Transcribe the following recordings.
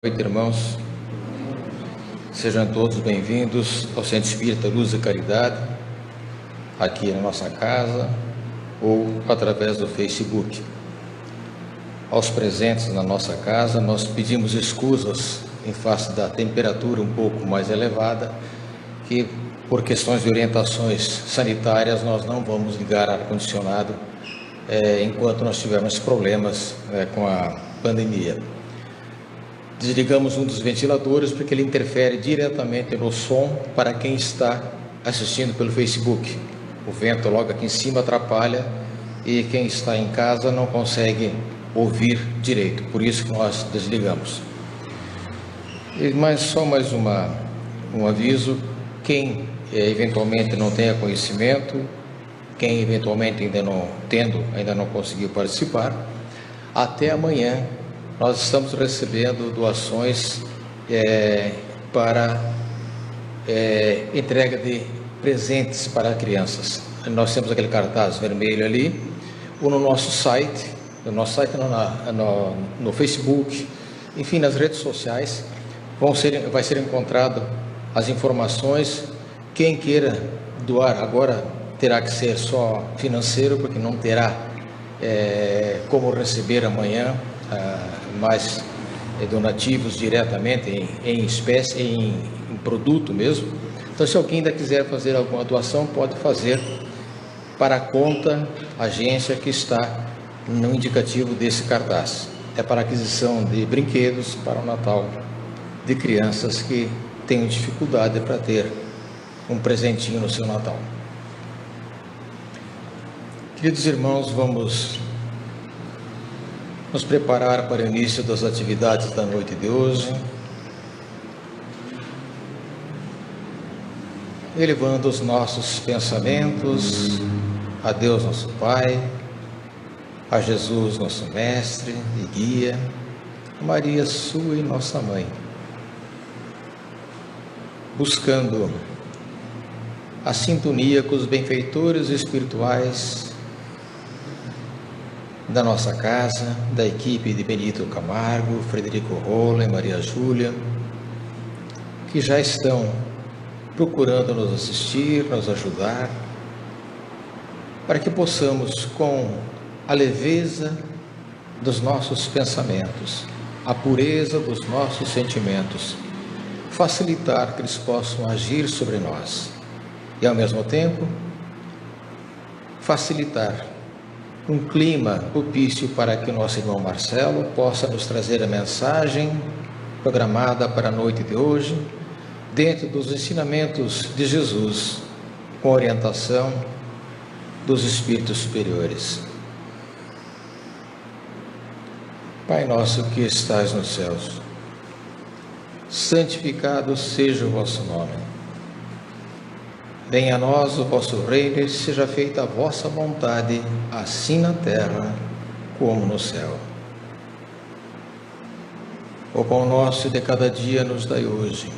Boa noite, irmãos. Sejam todos bem-vindos ao Centro Espírita Luz e Caridade, aqui na nossa casa ou através do Facebook. Aos presentes na nossa casa, nós pedimos escusas em face da temperatura um pouco mais elevada, que por questões de orientações sanitárias nós não vamos ligar ar-condicionado enquanto nós tivermos problemas com a pandemia. Desligamos um dos ventiladores porque ele interfere diretamente no som para quem está assistindo pelo Facebook. O vento logo aqui em cima atrapalha e quem está em casa não consegue ouvir direito, por isso que nós desligamos. Mas só mais um aviso: quem eventualmente não tenha conhecimento, quem eventualmente ainda não conseguiu participar, até amanhã nós estamos recebendo doações para entrega de presentes para crianças. Nós temos aquele cartaz vermelho ali, ou no nosso site, no Facebook, enfim, nas redes sociais, vai ser encontrado as informações. Quem queira doar agora terá que ser só financeiro, porque não terá como receber amanhã mais donativos diretamente em espécie, em produto mesmo. Então, se alguém ainda quiser fazer alguma doação, pode fazer para a conta, agência que está no indicativo desse cartaz. É para aquisição de brinquedos para o Natal de crianças que tenham dificuldade para ter um presentinho no seu Natal. Queridos irmãos, vamos nos preparar para o início das atividades da noite de hoje, elevando os nossos pensamentos a Deus nosso Pai, a Jesus nosso Mestre e Guia, a Maria sua e nossa Mãe, buscando a sintonia com os benfeitores espirituais da nossa casa, da equipe de Benito Camargo, Frederico Rola e Maria Júlia, que já estão procurando nos assistir, nos ajudar, para que possamos, com a leveza dos nossos pensamentos, a pureza dos nossos sentimentos, facilitar que eles possam agir sobre nós e, ao mesmo tempo, facilitar um clima propício para que o nosso irmão Marcelo possa nos trazer a mensagem programada para a noite de hoje, dentro dos ensinamentos de Jesus, com orientação dos Espíritos superiores. Pai nosso que estais nos céus, santificado seja o vosso nome. Venha a nós o vosso reino e seja feita a vossa vontade, assim na terra como no céu. O pão nosso de cada dia nos dai hoje.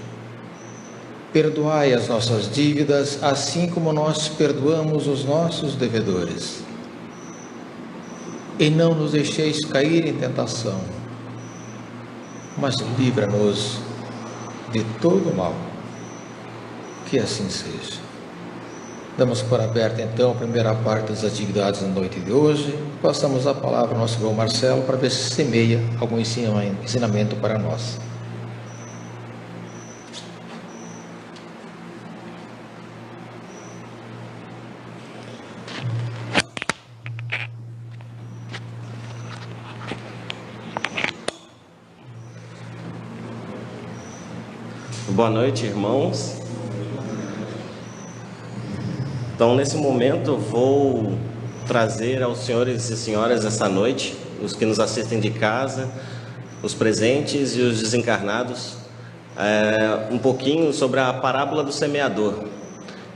Perdoai as nossas dívidas, assim como nós perdoamos os nossos devedores. E não nos deixeis cair em tentação, mas livra-nos de todo o mal. Que assim seja. Damos por aberta então a primeira parte das atividades da noite de hoje. Passamos a palavra ao nosso irmão Marcelo para ver se semeia algum ensinamento para nós. Boa noite, irmãos. Então, nesse momento, vou trazer aos senhores e senhoras essa noite, os que nos assistem de casa, os presentes e os desencarnados, um pouquinho sobre a parábola do semeador.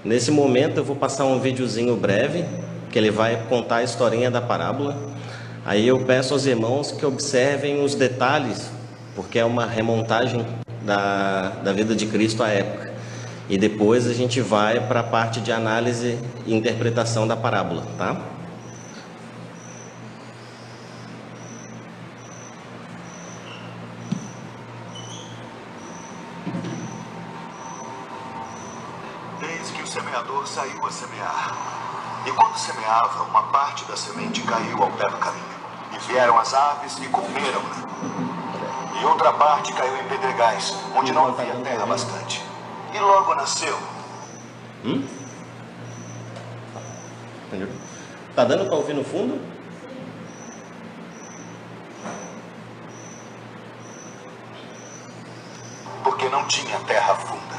Nesse momento, eu vou passar um videozinho breve, que ele vai contar a historinha da parábola. Aí eu peço aos irmãos que observem os detalhes, porque é uma remontagem da vida de Cristo à época. E depois a gente vai para a parte de análise e interpretação da parábola, tá? semeador saiu a semear. E quando semeava, uma parte da semente caiu ao pé do caminho. E vieram as aves e comeram-na. E outra parte caiu em pedregais, onde não havia terra bastante. E logo nasceu. Tá dando para ouvir no fundo? Porque não tinha terra funda.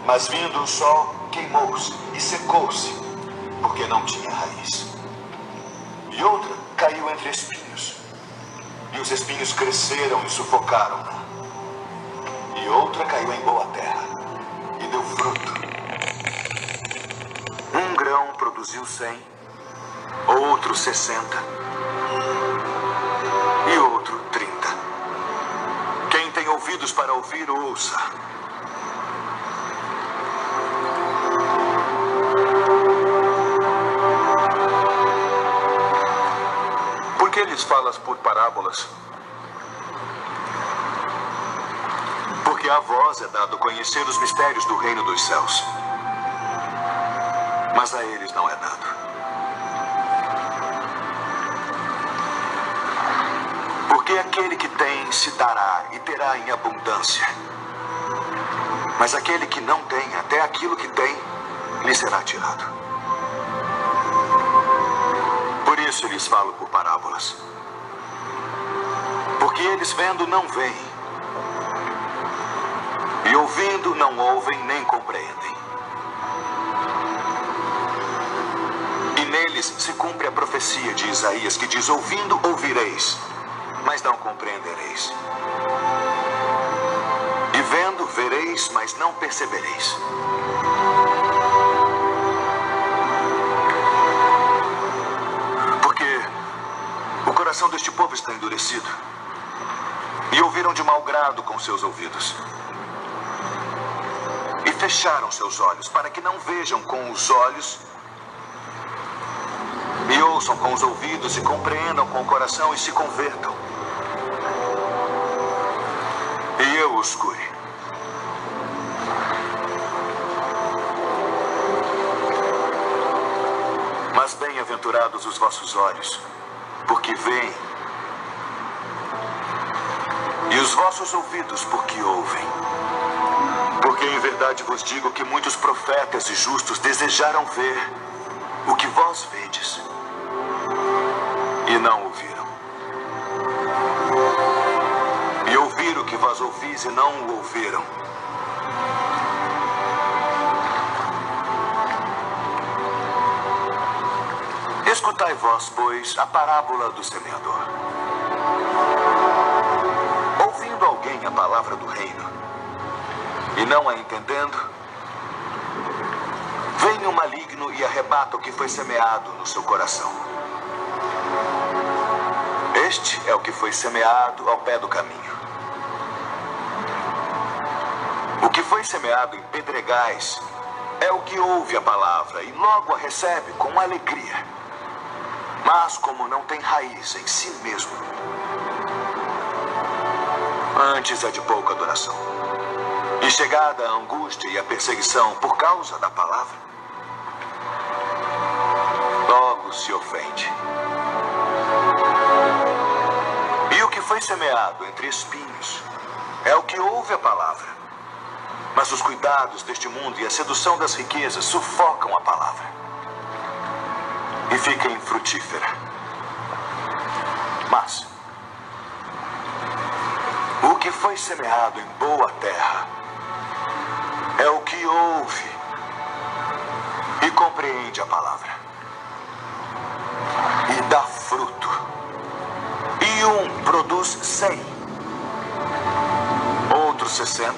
Mas vindo o sol, queimou-se e secou-se, porque não tinha raiz. E outra caiu entre espinhos. E os espinhos cresceram e sufocaram-na. E outra caiu em boa terra e deu fruto. Um grão produziu 100, outro 60 e outro 30. Quem tem ouvidos para ouvir, ouça. Por que lhes falas por parábolas? Porque a vós é dado conhecer os mistérios do reino dos céus. Mas a eles não é dado. Porque aquele que tem se dará e terá em abundância. Mas aquele que não tem, até aquilo que tem, lhe será tirado. Por isso lhes falo por parábolas. Porque eles vendo não veem. E ouvindo não ouvem nem compreendem. E neles se cumpre a profecia de Isaías que diz: ouvindo ouvireis, mas não compreendereis. E vendo vereis, mas não percebereis. Porque o coração deste povo está endurecido. E ouviram de mau grado com seus ouvidos. E fecharam seus olhos para que não vejam com os olhos, e ouçam com os ouvidos, e compreendam com o coração, e se convertam. E eu os cure. Mas bem-aventurados os vossos olhos, porque veem, e os vossos ouvidos, porque ouvem. Porque em verdade vos digo que muitos profetas e justos desejaram ver o que vós vedes, e não ouviram. E ouvir o que vós ouvis e não o ouviram. Escutai vós, pois, a parábola do semeador. Ouvindo alguém a palavra do reino, e não a entendendo, vem o maligno e arrebata o que foi semeado no seu coração. Este é o que foi semeado ao pé do caminho. O que foi semeado em pedregais é o que ouve a palavra e logo a recebe com alegria. Mas como não tem raiz em si mesmo, antes é de pouca duração. E chegada a angústia e a perseguição por causa da palavra, logo se ofende. E o que foi semeado entre espinhos é o que ouve a palavra. Mas os cuidados deste mundo e a sedução das riquezas sufocam a palavra e fica infrutífera. Mas o que foi semeado em boa terra é o que ouve e compreende a palavra e dá fruto. E um produz 100, outro 60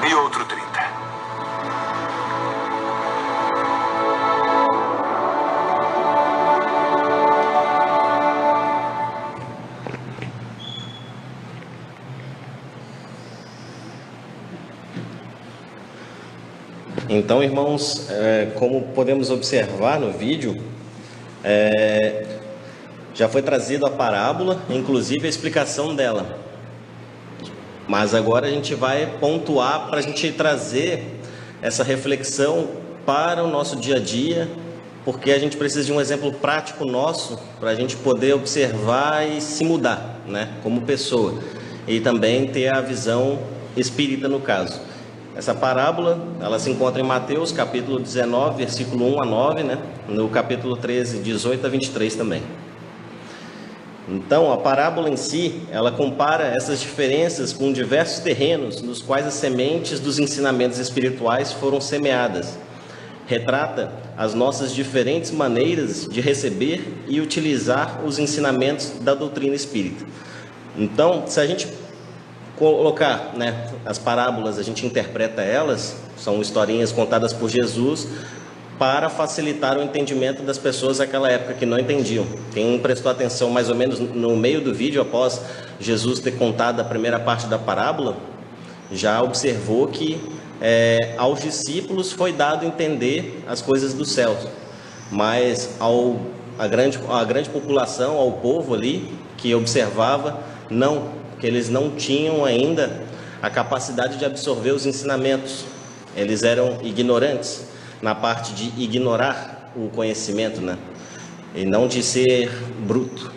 e outro 30. Então, irmãos, como podemos observar no vídeo, já foi trazido a parábola, inclusive a explicação dela. Mas agora a gente vai pontuar para a gente trazer essa reflexão para o nosso dia a dia, porque a gente precisa de um exemplo prático nosso para a gente poder observar e se mudar, né, como pessoa, e também ter a visão espírita no caso. Essa parábola, ela se encontra em Mateus, capítulo 19, versículo 1 a 9, né, no capítulo 13, 18 a 23 também. Então, a parábola em si, ela compara essas diferenças com diversos terrenos nos quais as sementes dos ensinamentos espirituais foram semeadas. Retrata as nossas diferentes maneiras de receber e utilizar os ensinamentos da doutrina espírita. Então, se a gente colocar, né, as parábolas, a gente interpreta elas, são historinhas contadas por Jesus para facilitar o entendimento das pessoas daquela época que não entendiam. Quem prestou atenção mais ou menos no meio do vídeo, após Jesus ter contado a primeira parte da parábola, já observou que aos discípulos foi dado entender as coisas do céu, mas a grande população, ao povo ali que observava, não, porque eles não tinham ainda a capacidade de absorver os ensinamentos. Eles eram ignorantes na parte de ignorar o conhecimento, né? E não de ser bruto.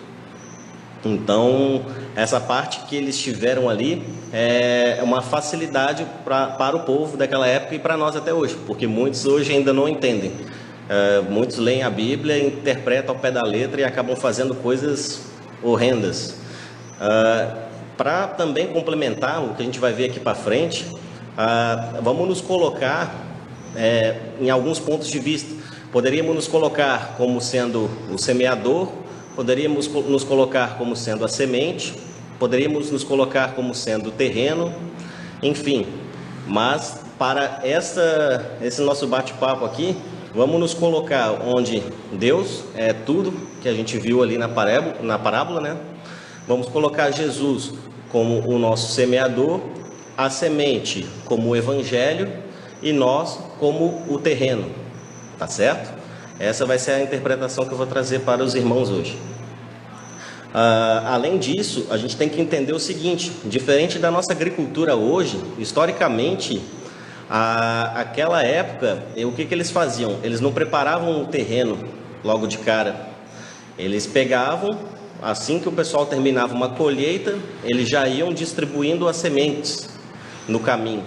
Então, essa parte que eles tiveram ali é uma facilidade para o povo daquela época e para nós até hoje, porque muitos hoje ainda não entendem. Muitos leem a Bíblia, interpretam ao pé da letra e acabam fazendo coisas horrendas. Para também complementar o que a gente vai ver aqui para frente, vamos nos colocar em alguns pontos de vista. Poderíamos nos colocar como sendo o semeador, poderíamos nos colocar como sendo a semente, poderíamos nos colocar como sendo o terreno, enfim. Mas para esse nosso bate-papo aqui, vamos nos colocar onde Deus é tudo que a gente viu ali na parábola, né? Vamos colocar Jesus como o nosso semeador, a semente como o evangelho e nós como o terreno, tá certo? Essa vai ser a interpretação que eu vou trazer para os irmãos hoje. Além disso, a gente tem que entender o seguinte: diferente da nossa agricultura hoje, historicamente, aquela época, o que eles faziam? Eles não preparavam o terreno logo de cara. Eles pegavam, assim que o pessoal terminava uma colheita, eles já iam distribuindo as sementes no caminho.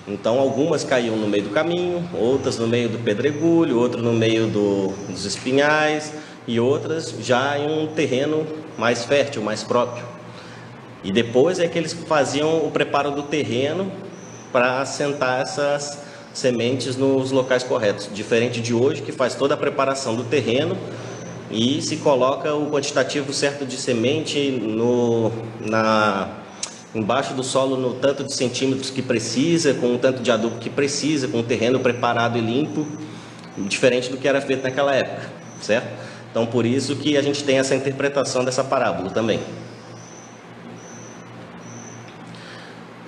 Então, algumas caíam no meio do caminho, outras no meio do pedregulho, outras no meio dos espinhais e outras já em um terreno mais fértil, mais próprio. E depois é que eles faziam o preparo do terreno para assentar essas sementes nos locais corretos. Diferente de hoje, que faz toda a preparação do terreno e se coloca o quantitativo certo de semente embaixo do solo no tanto de centímetros que precisa, com o tanto de adubo que precisa, com o terreno preparado e limpo, diferente do que era feito naquela época, certo? Então, por isso que a gente tem essa interpretação dessa parábola também.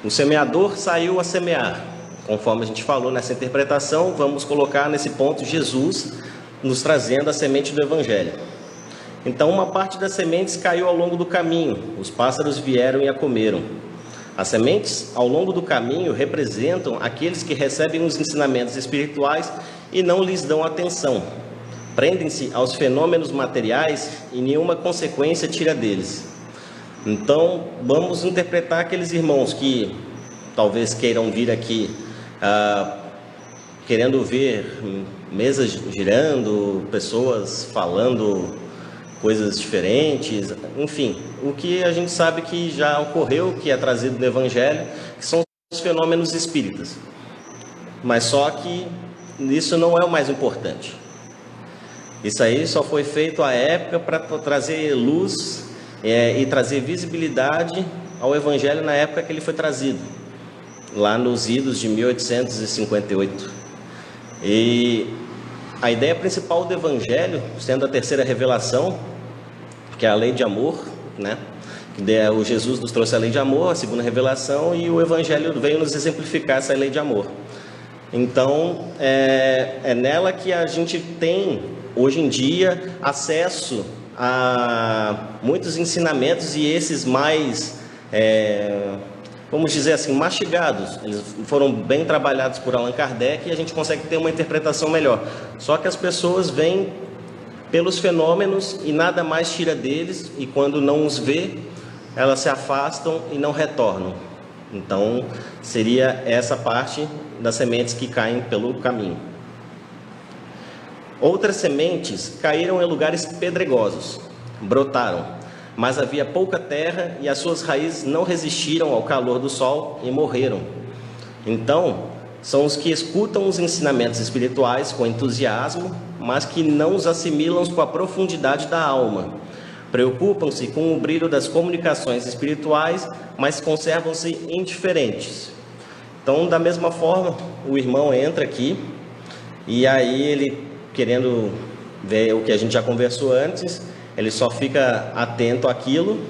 O semeador saiu a semear. Conforme a gente falou nessa interpretação, vamos colocar nesse ponto Jesus nos trazendo a semente do Evangelho. Então, uma parte das sementes caiu ao longo do caminho, os pássaros vieram e a comeram. As sementes ao longo do caminho representam aqueles que recebem os ensinamentos espirituais e não lhes dão atenção. Prendem-se aos fenômenos materiais e nenhuma consequência tira deles. Então, vamos interpretar aqueles irmãos que talvez queiram vir aqui querendo ver mesas girando, pessoas falando coisas diferentes, enfim, o que a gente sabe que já ocorreu, que é trazido no Evangelho, que são os fenômenos espíritas. Mas só que isso não é o mais importante. Isso aí só foi feito à época para trazer luz e trazer visibilidade ao Evangelho na época que ele foi trazido, lá nos idos de 1858. E a ideia principal do Evangelho, sendo a terceira revelação, que é a lei de amor, né? O Jesus nos trouxe a lei de amor, a segunda revelação, e o Evangelho veio nos exemplificar essa lei de amor. Então, é nela que a gente tem, hoje em dia, acesso a muitos ensinamentos, e esses mais vamos dizer assim, mastigados. Eles foram bem trabalhados por Allan Kardec e a gente consegue ter uma interpretação melhor. Só que as pessoas veem pelos fenômenos e nada mais tira deles, e quando não os vê, elas se afastam e não retornam. Então, seria essa parte das sementes que caem pelo caminho. Outras sementes caíram em lugares pedregosos, brotaram, mas havia pouca terra e as suas raízes não resistiram ao calor do sol e morreram. Então, são os que escutam os ensinamentos espirituais com entusiasmo, mas que não os assimilam com a profundidade da alma. Preocupam-se com o brilho das comunicações espirituais, mas conservam-se indiferentes. Então, da mesma forma, o irmão entra aqui e aí ele, querendo ver o que a gente já conversou antes, ele só fica atento àquilo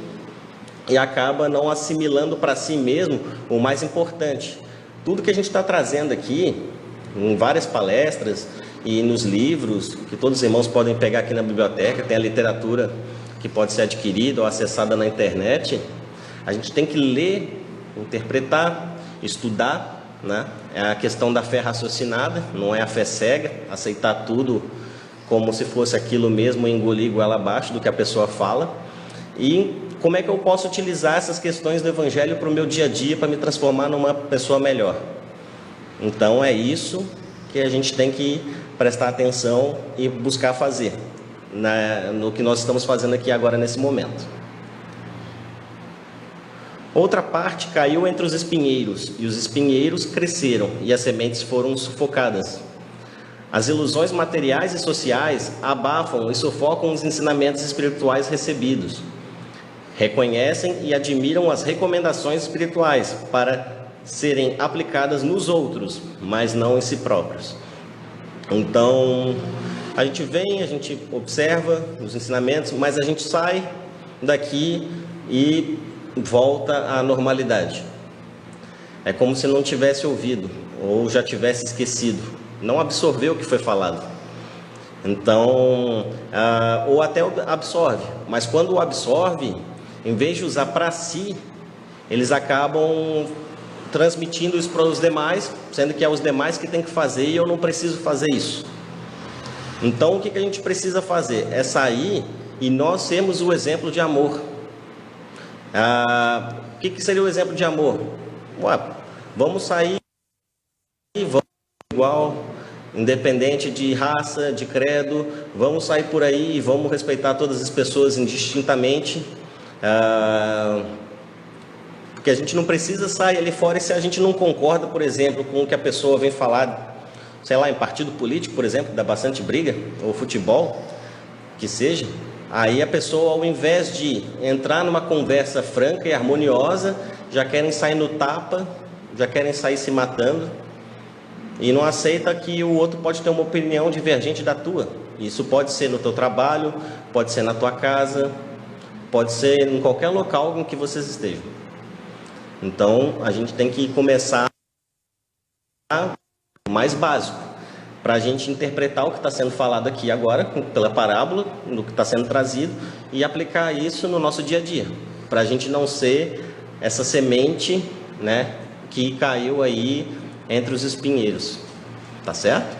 e acaba não assimilando para si mesmo o mais importante. Tudo que a gente está trazendo aqui, em várias palestras e nos livros, que todos os irmãos podem pegar aqui na biblioteca, tem a literatura que pode ser adquirida ou acessada na internet, a gente tem que ler, interpretar, estudar, né? É a questão da fé raciocinada, não é a fé cega, aceitar tudo como se fosse aquilo mesmo, engolir goela abaixo do que a pessoa fala. E como é que eu posso utilizar essas questões do Evangelho para o meu dia a dia, para me transformar numa pessoa melhor? Então é isso que a gente tem que prestar atenção e buscar fazer, no que nós estamos fazendo aqui agora nesse momento. Outra parte caiu entre os espinheiros, e os espinheiros cresceram, e as sementes foram sufocadas. As ilusões materiais e sociais abafam e sufocam os ensinamentos espirituais recebidos. Reconhecem e admiram as recomendações espirituais para serem aplicadas nos outros, mas não em si próprios. Então, a gente vem, a gente observa os ensinamentos, mas a gente sai daqui e volta à normalidade. É como se não tivesse ouvido, ou já tivesse esquecido, não absorveu o que foi falado. Então, ou até absorve, mas quando o absorve, em vez de usar para si, eles acabam transmitindo isso para os demais, sendo que é os demais que tem que fazer e eu não preciso fazer isso. Então, o que a gente precisa fazer? É sair e nós sermos o exemplo de amor. O que seria o exemplo de amor? Vamos sair e vamos igual, independente de raça, de credo, vamos sair por aí e vamos respeitar todas as pessoas indistintamente, porque a gente não precisa sair ali fora e se a gente não concorda, por exemplo, com o que a pessoa vem falar, sei lá, em partido político, por exemplo, que dá bastante briga, ou futebol, que seja, aí a pessoa, ao invés de entrar numa conversa franca e harmoniosa, já querem sair no tapa, já querem sair se matando, e não aceita que o outro pode ter uma opinião divergente da tua. Isso pode ser no teu trabalho, pode ser na tua casa, pode ser em qualquer local em que vocês estejam. Então, a gente tem que começar o mais básico, para a gente interpretar o que está sendo falado aqui agora, pela parábola, no que está sendo trazido, e aplicar isso no nosso dia a dia, para a gente não ser essa semente, né, que caiu aí entre os espinheiros, tá certo?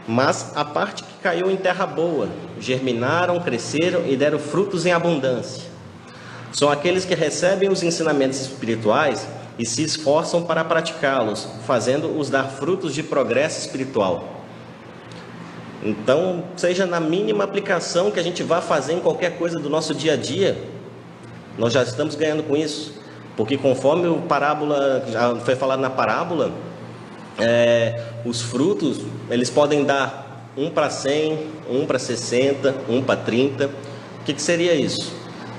Mas a parte que caiu em terra boa, germinaram, cresceram e deram frutos em abundância. São aqueles que recebem os ensinamentos espirituais e se esforçam para praticá-los, fazendo-os dar frutos de progresso espiritual. Então, seja na mínima aplicação que a gente vá fazer em qualquer coisa do nosso dia a dia, nós já estamos ganhando com isso. Porque conforme o parábola, já foi falado na parábola, os frutos, eles podem dar 1 para 100, 1 para 60, 1 para 30. O que seria isso?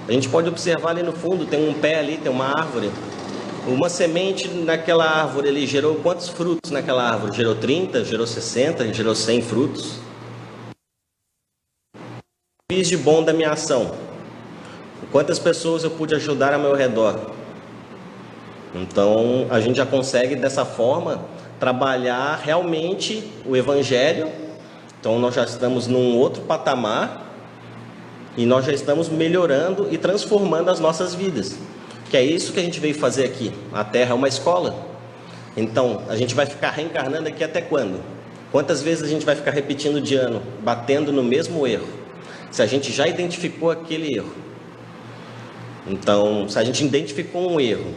A gente pode observar ali no fundo, tem um pé ali, tem uma árvore. Uma semente naquela árvore, ele gerou quantos frutos naquela árvore? Gerou 30, gerou 60, gerou 100 frutos. Fiz de bom da minha ação. Quantas pessoas eu pude ajudar ao meu redor? Então, a gente já consegue, dessa forma, trabalhar realmente o Evangelho. Então, nós já estamos num outro patamar e nós já estamos melhorando e transformando as nossas vidas. que é isso que a gente veio fazer aqui. A Terra é uma escola. Então, a gente vai ficar reencarnando aqui até quando? Quantas vezes a gente vai ficar repetindo de ano, batendo no mesmo erro? Se a gente já identificou aquele erro. Então, se a gente identificou um erro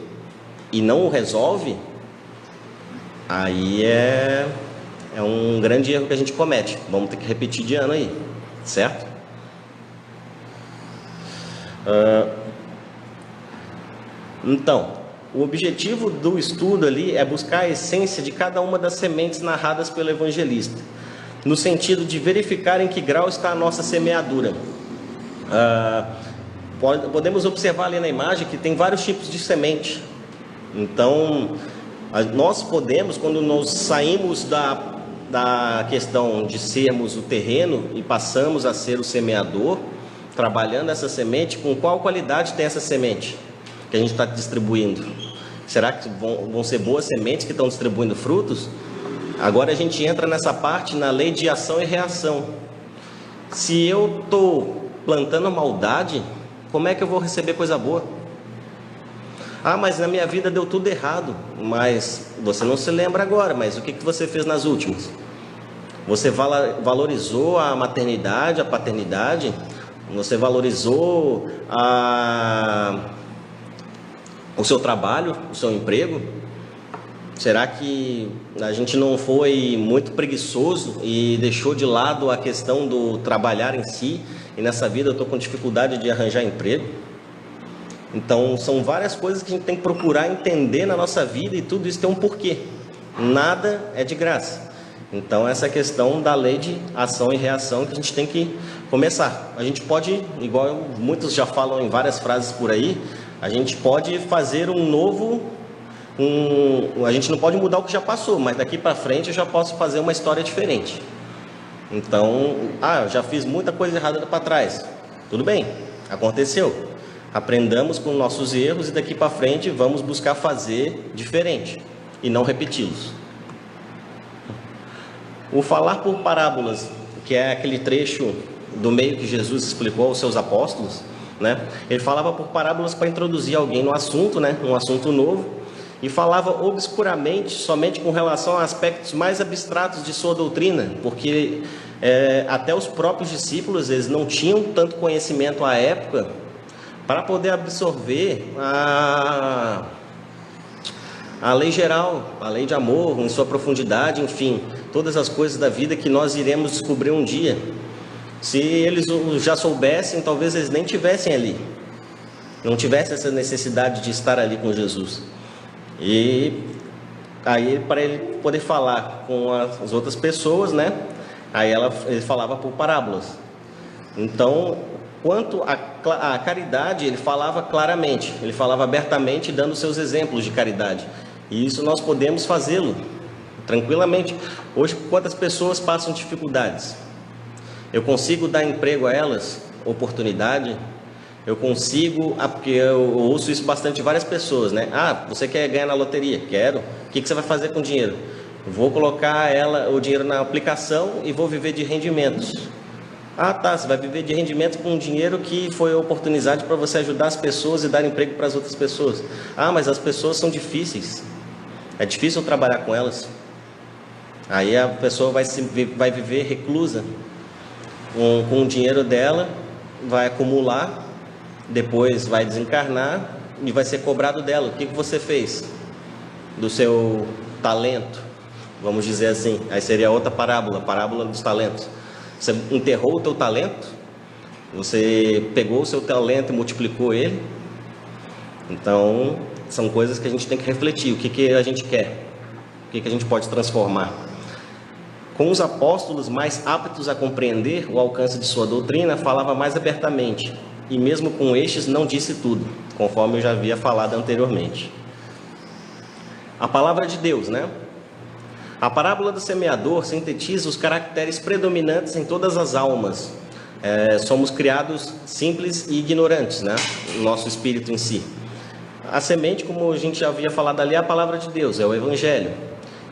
e não o resolve, aí é um grande erro que a gente comete. Vamos ter que repetir de ano aí, certo? Então, o objetivo do estudo ali é buscar a essência de cada uma das sementes narradas pelo evangelista, no sentido de verificar em que grau está a nossa semeadura. Podemos observar ali na imagem que tem vários tipos de semente. Então, nós podemos, quando nós saímos da questão de sermos o terreno e passamos a ser o semeador, trabalhando essa semente, com qual qualidade tem essa semente que a gente está distribuindo? Será que vão ser boas sementes que estão distribuindo frutos? Agora a gente entra nessa parte, na lei de ação e reação. Se eu estou plantando maldade, como é que eu vou receber coisa boa? Ah, mas na minha vida deu tudo errado. Mas você não se lembra agora, mas o que você fez nas últimas? Você valorizou a maternidade, a paternidade? Você valorizou o seu trabalho, o seu emprego? Será que a gente não foi muito preguiçoso e deixou de lado a questão do trabalhar em si? E nessa vida eu estou com dificuldade de arranjar emprego? Então são várias coisas que a gente tem que procurar entender na nossa vida, e tudo isso tem um porquê. Nada é de graça. Então essa questão da lei de ação e reação que a gente tem que começar. A gente pode, igual muitos já falam em várias frases por aí, a gente pode fazer a gente não pode mudar o que já passou, mas daqui para frente eu já posso fazer uma história diferente. Então, eu já fiz muita coisa errada para trás. Tudo bem, aconteceu. Aprendamos com nossos erros e daqui para frente vamos buscar fazer diferente e não repeti-los. O falar por parábolas, que é aquele trecho do meio que Jesus explicou aos seus apóstolos, né? Ele falava por parábolas para introduzir alguém no assunto, né? Um assunto novo, e falava obscuramente, somente com relação a aspectos mais abstratos de sua doutrina, porque até os próprios discípulos, eles não tinham tanto conhecimento à época para poder absorver a lei geral, a lei de amor em sua profundidade, enfim, todas as coisas da vida que nós iremos descobrir um dia. Se eles já soubessem, talvez eles nem tivessem ali, não tivessem essa necessidade de estar ali com Jesus. E aí, para ele poder falar com as outras pessoas, né? Aí ele falava por parábolas. Então, quanto à caridade, ele falava claramente, ele falava abertamente, dando seus exemplos de caridade. E isso nós podemos fazê-lo tranquilamente. Hoje, quantas pessoas passam dificuldades? Eu consigo dar emprego a elas, oportunidade? Eu consigo, porque eu ouço isso bastante de várias pessoas, né? Você quer ganhar na loteria? Quero. O que você vai fazer com o dinheiro? Vou colocar o dinheiro na aplicação e vou viver de rendimentos. Você vai viver de rendimentos com um dinheiro que foi oportunidade para você ajudar as pessoas e dar emprego para as outras pessoas. Mas as pessoas são difíceis. É difícil trabalhar com elas. Aí a pessoa vai viver reclusa com o dinheiro dela, vai acumular, depois vai desencarnar e vai ser cobrado dela. O que você fez do seu talento? Vamos dizer assim. Aí seria outra parábola, parábola dos talentos. Você enterrou o teu talento? Você pegou o seu talento e multiplicou ele? Então, são coisas que a gente tem que refletir. O que a gente quer? O que a gente pode transformar? Com os apóstolos mais aptos a compreender o alcance de sua doutrina, falava mais abertamente. E mesmo com estes não disse tudo, conforme eu já havia falado anteriormente. A palavra de Deus, né? A parábola do semeador sintetiza os caracteres predominantes em todas as almas. Somos criados simples e ignorantes, né? O nosso espírito em si. A semente, como a gente já havia falado ali, é a palavra de Deus, é o Evangelho.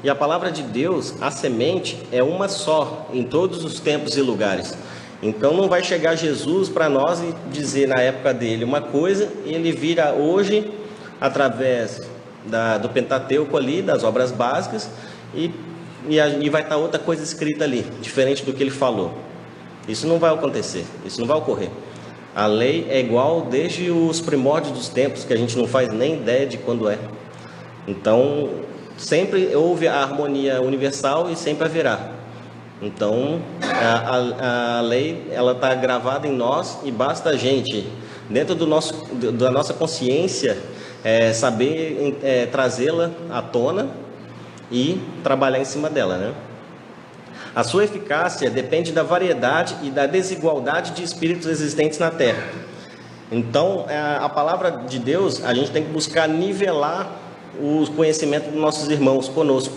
E a palavra de Deus, a semente, é uma só, em todos os tempos e lugares. Então não vai chegar Jesus para nós e dizer na época dele uma coisa, e ele vira hoje através do Pentateuco ali, das obras básicas, e vai estar outra coisa escrita ali, diferente do que ele falou. Isso não vai acontecer, isso não vai ocorrer. A lei é igual desde os primórdios dos tempos, que a gente não faz nem ideia de quando é. Então, sempre houve a harmonia universal e sempre haverá. Então, a lei, ela está gravada em nós e basta a gente, dentro da nossa consciência, saber trazê-la à tona e trabalhar em cima dela, né? A sua eficácia depende da variedade e da desigualdade de espíritos existentes na Terra. Então, a palavra de Deus, a gente tem que buscar nivelar o conhecimento dos nossos irmãos conosco.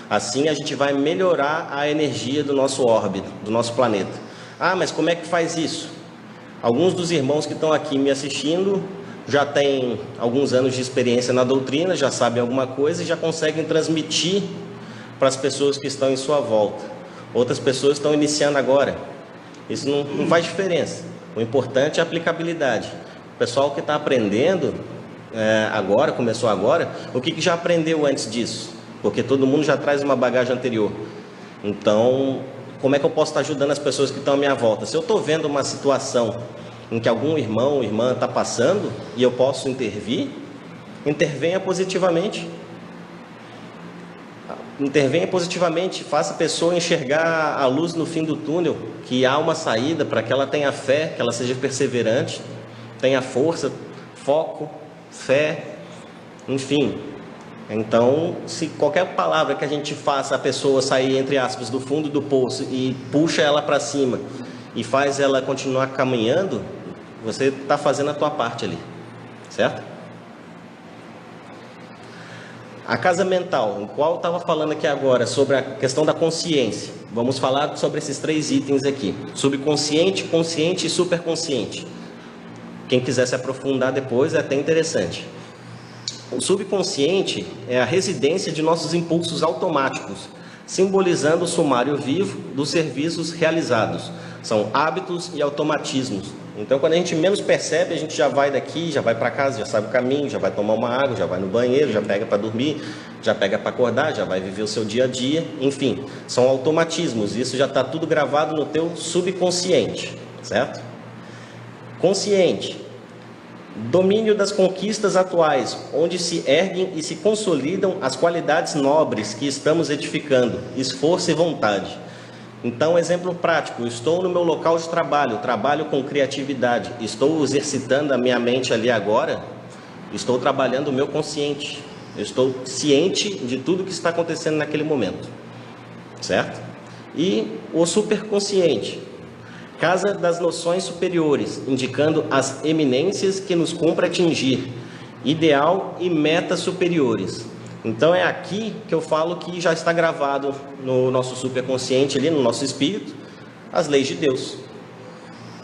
Assim, a gente vai melhorar a energia do nosso órbita, do nosso planeta. Ah, mas como é que faz isso? Alguns dos irmãos que estão aqui me assistindo já têm alguns anos de experiência na doutrina, já sabem alguma coisa e já conseguem transmitir para as pessoas que estão em sua volta. Outras pessoas estão iniciando agora. Isso não faz diferença. O importante é a aplicabilidade. O pessoal que está aprendendo agora, começou agora, o que já aprendeu antes disso? Porque todo mundo já traz uma bagagem anterior. Então, como é que eu posso estar ajudando as pessoas que estão à minha volta? Se eu estou vendo uma situação em que algum irmão ou irmã está passando e eu posso intervir, intervenha positivamente. Intervenha positivamente, faça a pessoa enxergar a luz no fim do túnel, que há uma saída para que ela tenha fé, que ela seja perseverante, tenha força, foco, fé, enfim. Então, se qualquer palavra que a gente faça a pessoa sair, entre aspas, do fundo do poço e puxa ela para cima e faz ela continuar caminhando, você está fazendo a tua parte ali, certo? A casa mental, o qual eu estava falando aqui agora, sobre a questão da consciência. Vamos falar sobre esses 3 itens aqui. Subconsciente, consciente e superconsciente. Quem quiser se aprofundar depois é até interessante. O subconsciente é a residência de nossos impulsos automáticos, simbolizando o sumário vivo dos serviços realizados. São hábitos e automatismos. Então, quando a gente menos percebe, a gente já vai daqui, já vai para casa, já sabe o caminho, já vai tomar uma água, já vai no banheiro, já pega para dormir, já pega para acordar, já vai viver o seu dia a dia. Enfim, são automatismos. Isso já está tudo gravado no teu subconsciente, certo? Consciente. Domínio das conquistas atuais, onde se erguem e se consolidam as qualidades nobres que estamos edificando, esforço e vontade. Então, exemplo prático, estou no meu local de trabalho, trabalho com criatividade, estou exercitando a minha mente ali agora, estou trabalhando o meu consciente, eu estou ciente de tudo que está acontecendo naquele momento, certo? E o superconsciente, casa das noções superiores, indicando as eminências que nos cumpre atingir, ideal e metas superiores. Então é aqui que eu falo que já está gravado no nosso superconsciente, ali no nosso espírito, as leis de Deus.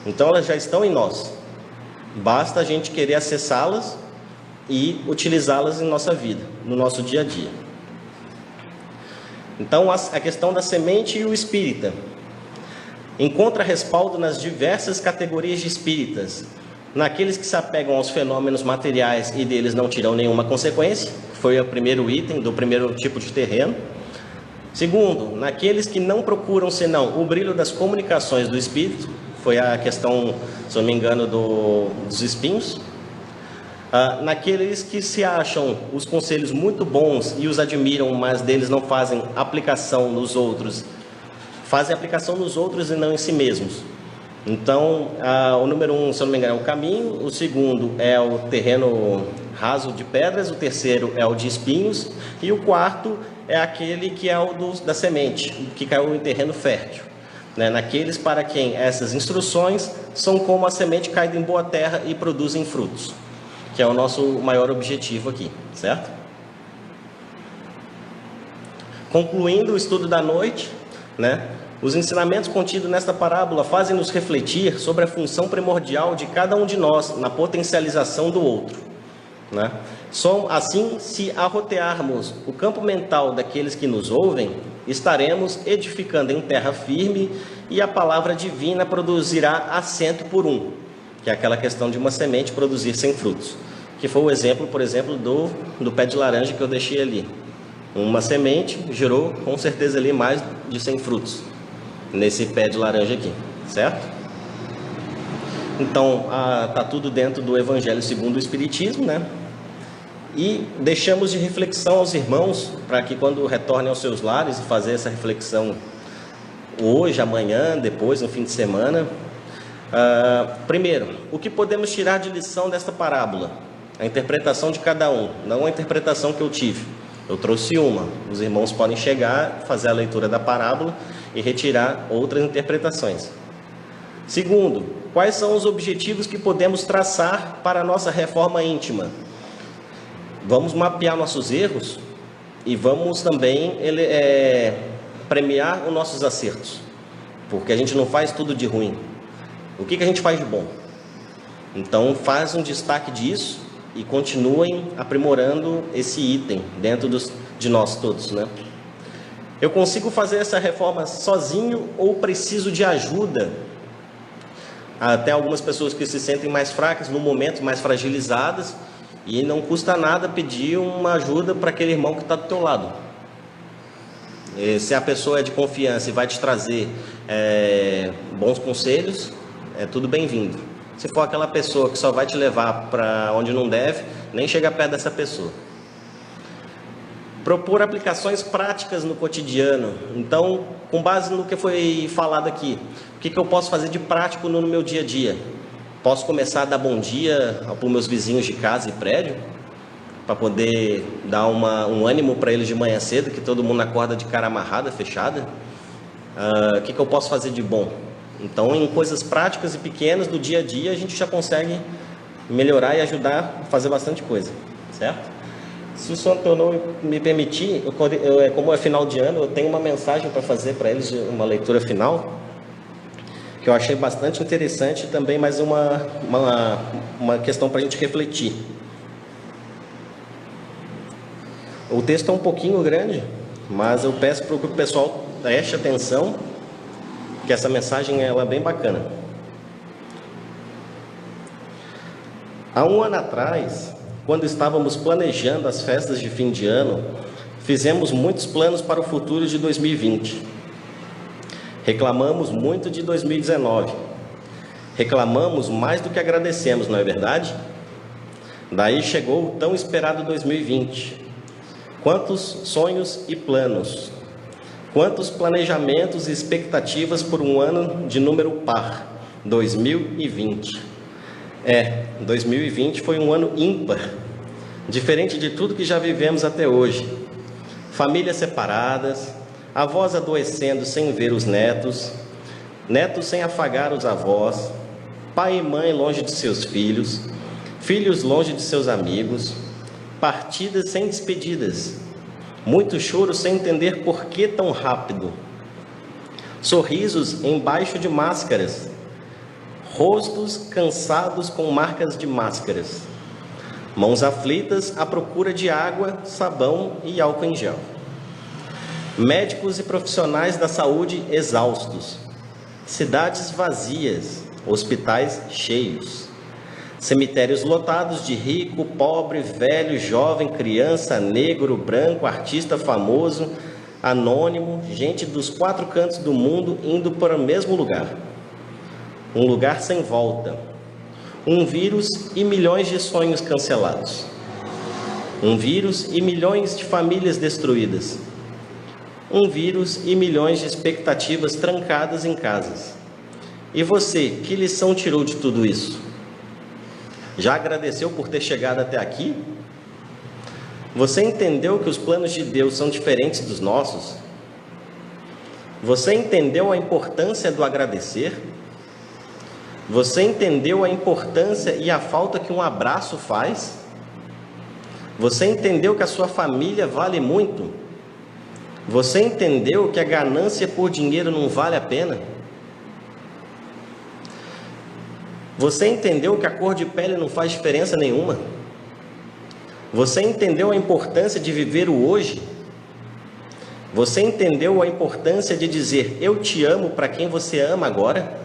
Então elas já estão em nós. Basta a gente querer acessá-las e utilizá-las em nossa vida, no nosso dia a dia. Então a questão da semente e o espírita encontra respaldo nas diversas categorias de espíritas, naqueles que se apegam aos fenômenos materiais e deles não tiram nenhuma consequência, foi o primeiro item do primeiro tipo de terreno. Segundo, naqueles que não procuram senão o brilho das comunicações do espírito, foi a questão, se eu não me engano, dos espinhos. Naqueles que se acham os conselhos muito bons e os admiram, mas deles não fazem aplicação nos outros, fazem aplicação nos outros e não em si mesmos. Então, o número 1, se eu não me engano, é o caminho, o segundo é o terreno raso de pedras, o terceiro é o de espinhos, e o quarto é aquele que é o da semente, que caiu em terreno fértil. Naqueles para quem essas instruções são como a semente caída em boa terra e produzem frutos, que é o nosso maior objetivo aqui, certo? Concluindo o estudo da noite, os ensinamentos contidos nesta parábola fazem-nos refletir sobre a função primordial de cada um de nós na potencialização do outro. Assim, se arrotearmos o campo mental daqueles que nos ouvem, estaremos edificando em terra firme e a palavra divina produzirá a 100 por 1, que é aquela questão de uma semente produzir 100 frutos, que foi o exemplo, por exemplo, do pé de laranja que eu deixei ali. Uma semente gerou, com certeza, ali mais de 100 frutos nesse pé de laranja aqui, certo? Então, está tudo dentro do Evangelho segundo o Espiritismo, né? E deixamos de reflexão aos irmãos, para que quando retornem aos seus lares e fazer essa reflexão hoje, amanhã, depois, no fim de semana. Primeiro, o que podemos tirar de lição desta parábola? A interpretação de cada um, não a interpretação que eu tive. Eu trouxe uma. Os irmãos podem chegar, fazer a leitura da parábola e retirar outras interpretações. Segundo, quais são os objetivos que podemos traçar para a nossa reforma íntima? Vamos mapear nossos erros e vamos também premiar os nossos acertos, porque a gente não faz tudo de ruim. O que a gente faz de bom? Então faz um destaque disso e continuem aprimorando esse item dentro de nós todos, né? Eu consigo fazer essa reforma sozinho ou preciso de ajuda? Até algumas pessoas que se sentem mais fracas no momento, mais fragilizadas, e não custa nada pedir uma ajuda para aquele irmão que está do teu lado. Se a pessoa é de confiança e vai te trazer bons conselhos, é tudo bem-vindo. Se for aquela pessoa que só vai te levar para onde não deve, nem chega perto dessa pessoa. Propor aplicações práticas no cotidiano. Então, com base no que foi falado aqui, o que eu posso fazer de prático no meu dia a dia? Posso começar a dar bom dia para os meus vizinhos de casa e prédio, para poder dar um ânimo para eles de manhã cedo, que todo mundo acorda de cara amarrada, fechada. O que eu posso fazer de bom? Então, em coisas práticas e pequenas do dia a dia, a gente já consegue melhorar e ajudar a fazer bastante coisa, certo? Se o Sr. Antonio me permitir, como é final de ano, eu tenho uma mensagem para fazer para eles, uma leitura final, que eu achei bastante interessante também, mais uma questão para a gente refletir. O texto é um pouquinho grande, mas eu peço para que o pessoal preste atenção, que essa mensagem ela é bem bacana. Há um ano atrás, quando estávamos planejando as festas de fim de ano, fizemos muitos planos para o futuro de 2020. Reclamamos muito de 2019. Reclamamos mais do que agradecemos, não é verdade? Daí chegou o tão esperado 2020. Quantos sonhos e planos, quantos planejamentos e expectativas por um ano de número par, 2020. 2020 foi um ano ímpar, diferente de tudo que já vivemos até hoje. Famílias separadas, avós adoecendo sem ver os netos, netos sem afagar os avós, pai e mãe longe de seus filhos, filhos longe de seus amigos, partidas sem despedidas, muito choro sem entender por que tão rápido, sorrisos embaixo de máscaras, rostos cansados com marcas de máscaras, mãos aflitas à procura de água, sabão e álcool em gel, médicos e profissionais da saúde exaustos, cidades vazias, hospitais cheios, cemitérios lotados de rico, pobre, velho, jovem, criança, negro, branco, artista famoso, anônimo, gente dos 4 cantos do mundo indo para o mesmo lugar. Um lugar sem volta. Um vírus e milhões de sonhos cancelados. Um vírus e milhões de famílias destruídas. Um vírus e milhões de expectativas trancadas em casas. E você, que lição tirou de tudo isso? Já agradeceu por ter chegado até aqui? Você entendeu que os planos de Deus são diferentes dos nossos? Você entendeu a importância do agradecer? Você entendeu a importância e a falta que um abraço faz? Você entendeu que a sua família vale muito? Você entendeu que a ganância por dinheiro não vale a pena? Você entendeu que a cor de pele não faz diferença nenhuma? Você entendeu a importância de viver o hoje? Você entendeu a importância de dizer eu te amo para quem você ama agora?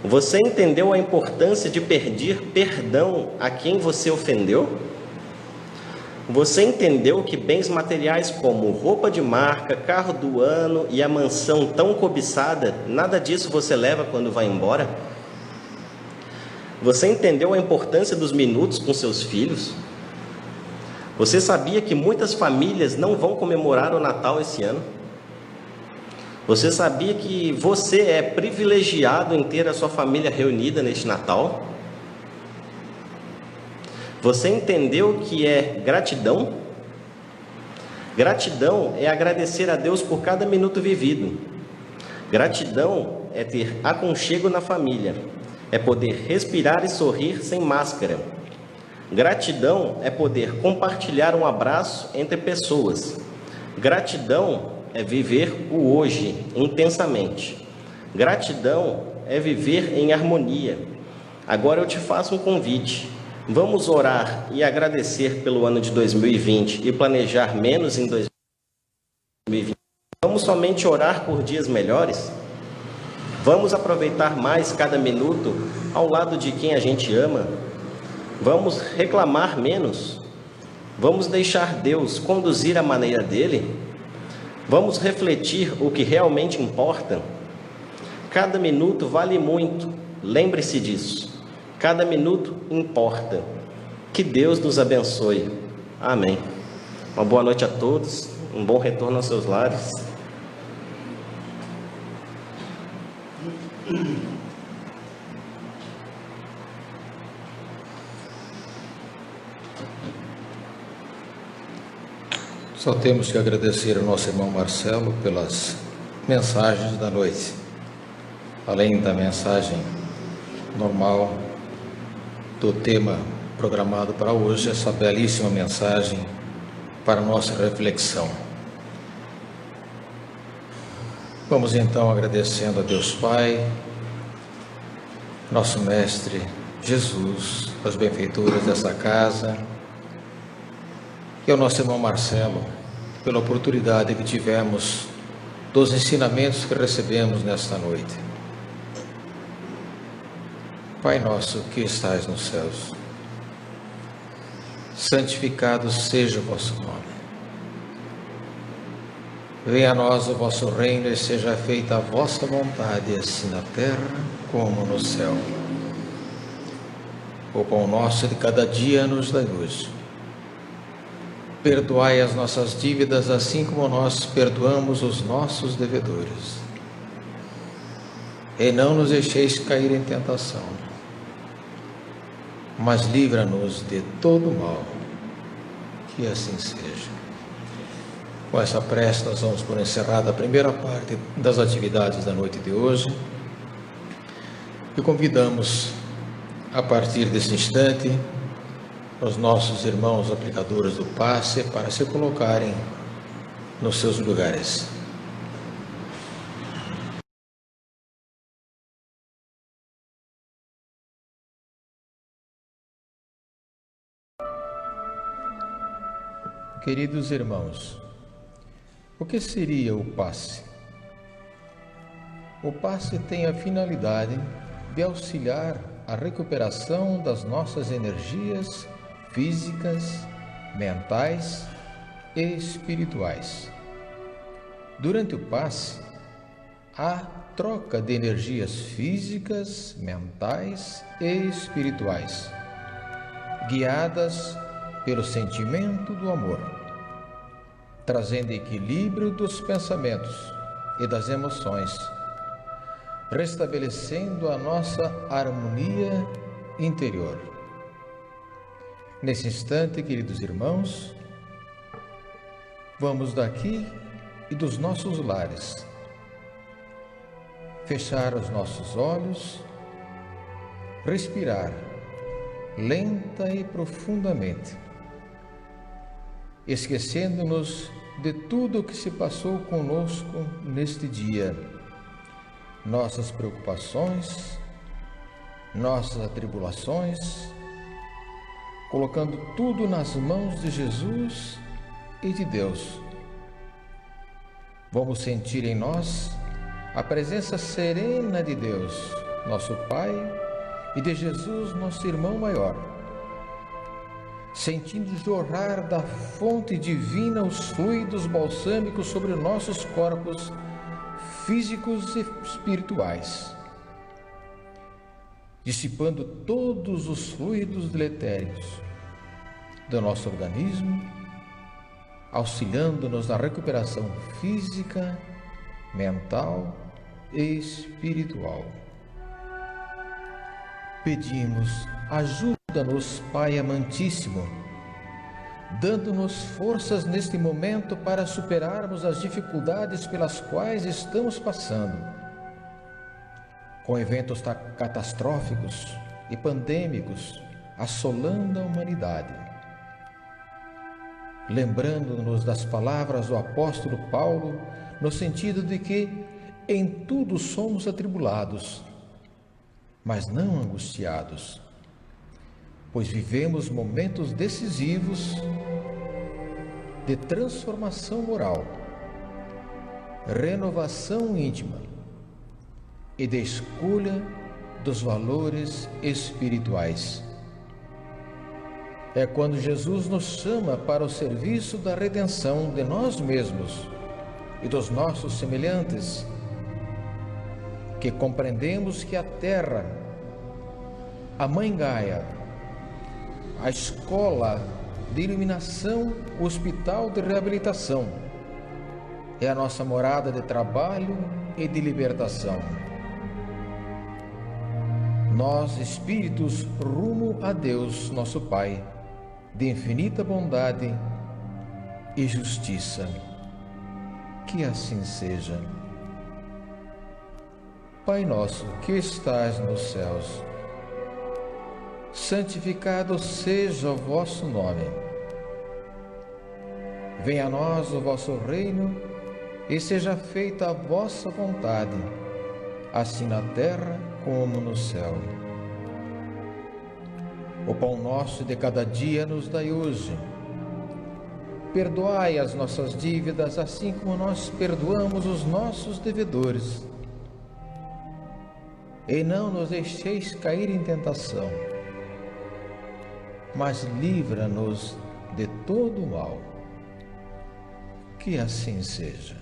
Você entendeu a importância de pedir perdão a quem você ofendeu? Você entendeu que bens materiais como roupa de marca, carro do ano e a mansão tão cobiçada, nada disso você leva quando vai embora? Você entendeu a importância dos minutos com seus filhos? Você sabia que muitas famílias não vão comemorar o Natal esse ano? Você sabia que você é privilegiado em ter a sua família reunida neste Natal? Você entendeu o que é gratidão? Gratidão é agradecer a Deus por cada minuto vivido. Gratidão é ter aconchego na família, é poder respirar e sorrir sem máscara. Gratidão é poder compartilhar um abraço entre pessoas. Gratidão é viver o hoje intensamente. Gratidão é viver em harmonia. Agora eu te faço um convite. Vamos orar e agradecer pelo ano de 2020 e planejar menos em 2020. Vamos somente orar por dias melhores? Vamos aproveitar mais cada minuto ao lado de quem a gente ama? Vamos reclamar menos? Vamos deixar Deus conduzir a maneira dele? Vamos refletir o que realmente importa? Cada minuto vale muito, lembre-se disso. Cada minuto importa. Que Deus nos abençoe. Amém. Uma boa noite a todos, um bom retorno aos seus lares. Só temos que agradecer ao nosso irmão Marcelo pelas mensagens da noite, além da mensagem normal do tema programado para hoje, essa belíssima mensagem para nossa reflexão. Vamos então agradecendo a Deus Pai, nosso Mestre Jesus, as benfeituras dessa casa, e ao nosso irmão Marcelo, pela oportunidade que tivemos dos ensinamentos que recebemos nesta noite. Pai nosso que estais nos céus, santificado seja o vosso nome. Venha a nós o vosso reino e seja feita a vossa vontade, assim na terra como no céu. O pão nosso de cada dia nos dai hoje. Perdoai as nossas dívidas, assim como nós perdoamos os nossos devedores. E não nos deixeis cair em tentação, mas livra-nos de todo mal, que assim seja. Com essa prece nós vamos por encerrada a primeira parte das atividades da noite de hoje e convidamos a partir desse instante os nossos irmãos aplicadores do passe para se colocarem nos seus lugares. Queridos irmãos, o que seria o passe? O passe tem a finalidade de auxiliar a recuperação das nossas energias físicas, mentais e espirituais. Durante o passe, há troca de energias físicas, mentais e espirituais, guiadas pelo sentimento do amor, trazendo equilíbrio dos pensamentos e das emoções, restabelecendo a nossa harmonia interior. Nesse instante, queridos irmãos, vamos daqui e dos nossos lares fechar os nossos olhos, respirar lenta e profundamente, esquecendo-nos de tudo o que se passou conosco neste dia, nossas preocupações, nossas atribulações, colocando tudo nas mãos de Jesus e de Deus. Vamos sentir em nós a presença serena de Deus, nosso Pai, e de Jesus, nosso irmão maior, sentindo jorrar da fonte divina os fluidos balsâmicos sobre nossos corpos físicos e espirituais, dissipando todos os fluidos deletérios do nosso organismo, auxiliando-nos na recuperação física, mental e espiritual. Pedimos, ajuda-nos, Pai amantíssimo, dando-nos forças neste momento para superarmos as dificuldades pelas quais estamos passando, com eventos catastróficos e pandêmicos assolando a humanidade. Lembrando-nos das palavras do apóstolo Paulo, no sentido de que em tudo somos atribulados, mas não angustiados, pois vivemos momentos decisivos de transformação moral, renovação íntima e de escolha dos valores espirituais. É quando Jesus nos chama para o serviço da redenção de nós mesmos e dos nossos semelhantes, que compreendemos que a Terra, a Mãe Gaia, a escola de iluminação, o hospital de reabilitação, é a nossa morada de trabalho e de libertação. Nós, espíritos, rumo a Deus, nosso Pai, de infinita bondade e justiça. Que assim seja. Pai nosso que estás nos céus, santificado seja o vosso nome. Venha a nós o vosso reino e seja feita a vossa vontade, assim na terra como no céu. O pão nosso de cada dia nos dai hoje. Perdoai as nossas dívidas, assim como nós perdoamos os nossos devedores. E não nos deixeis cair em tentação, mas livra-nos de todo o mal. Que assim seja.